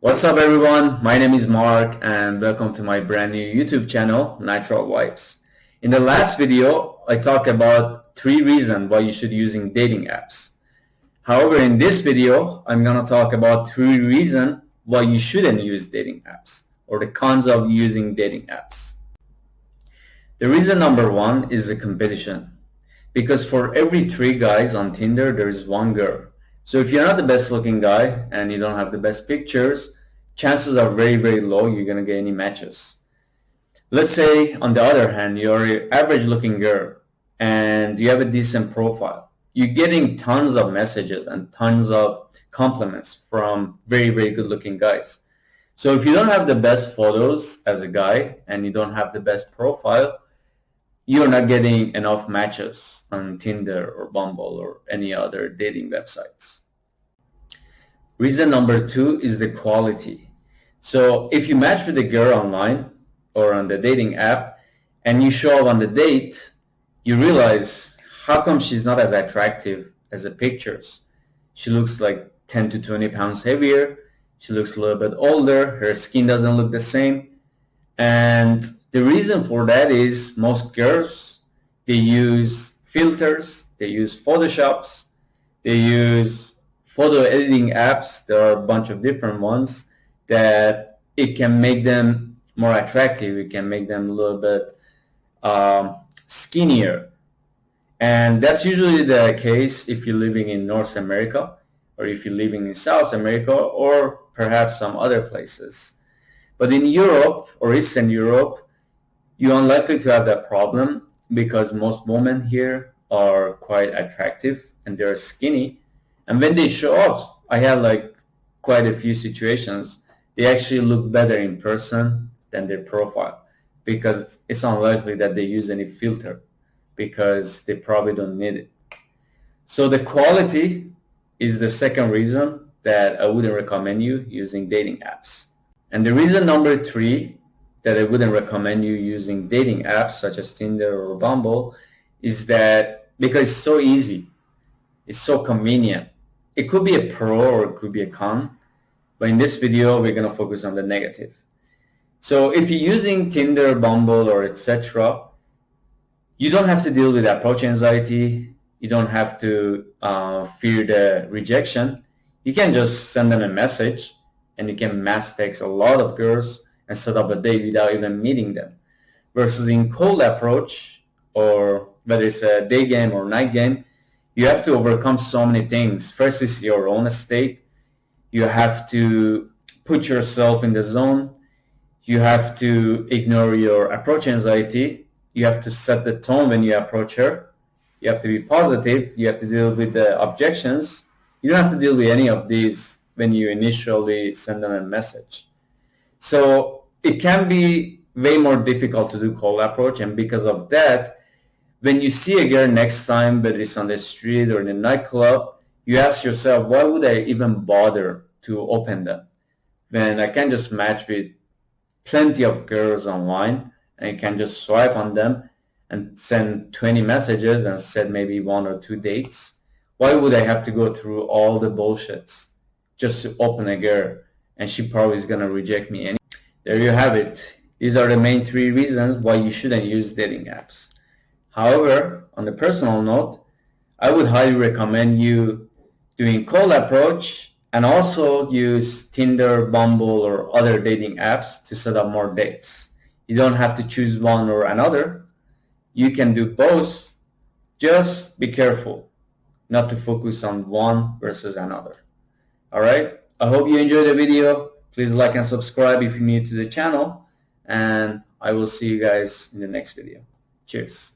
What's up everyone? My name is Mark and welcome to my brand new YouTube channel, Natural Vibes. In the last video, I talked about 3 reasons why you should be using dating apps. However, in this video, I'm going to talk about 3 reasons why you shouldn't use dating apps or the cons of using dating apps. The reason number 1 is the competition. Because for every 3 guys on Tinder, there is 1 girl. So if you're not the best looking guy and you don't have the best pictures, chances are very, very low you're going to get any matches. Let's say, on the other hand, you're an average looking girl and you have a decent profile. You're getting tons of messages and tons of compliments from very, very good looking guys. So if you don't have the best photos as a guy and you don't have the best profile, you're not getting enough matches on Tinder or Bumble or any other dating websites. Reason number 2 is the quality. So if you match with a girl online or on the dating app and you show up on the date, you realize how come she's not as attractive as the pictures. She looks like 10 to 20 pounds heavier. She looks a little bit older. Her skin doesn't look the same. And the reason for that is most girls, they use filters, they use Photoshops, they use photo editing apps. There are a bunch of different ones that it can make them more attractive. It can make them a little bit skinnier. And that's usually the case if you're living in North America or if you're living in South America or perhaps some other places. But in Europe or Eastern Europe, you're unlikely to have that problem because most women here are quite attractive and they're skinny. And when they show up, I had like quite a few situations. They actually look better in person than their profile because it's unlikely that they use any filter because they probably don't need it. So the quality is the second reason that I wouldn't recommend you using dating apps. And the reason number 3 that I wouldn't recommend you using dating apps such as Tinder or Bumble is that because it's so easy, it's so convenient. It could be a pro or it could be a con, but in this video we're going to focus on the negative. So if you're using Tinder, Bumble, or etc., you don't have to deal with approach anxiety. You don't have to fear the rejection. You can just send them a message and you can mass text a lot of girls and set up a date without even meeting them. Versus in cold approach, or whether it's a day game or night game, you have to overcome so many things. First is your own state. You have to put yourself in the zone. You have to ignore your approach anxiety. You have to set the tone when you approach her. You have to be positive. You have to deal with the objections. You don't have to deal with any of these when you initially send them a message. So it can be way more difficult to do cold approach, and because of that, when you see a girl next time, whether it's on the street or in a nightclub, you ask yourself, why would I even bother to open them when I can just match with plenty of girls online and I can just swipe on them and send 20 messages and set maybe 1 or 2 dates? Why would I have to go through all the bullshits just to open a girl and she probably is going to reject me anyway? There you have it. These are the main 3 reasons why you shouldn't use dating apps. However, on the personal note, I would highly recommend you doing cold approach and also use Tinder, Bumble, or other dating apps to set up more dates. You don't have to choose one or another. You can do both. Just be careful not to focus on one versus another. Alright, I hope you enjoyed the video. Please like and subscribe if you're new to the channel, and I will see you guys in the next video. Cheers.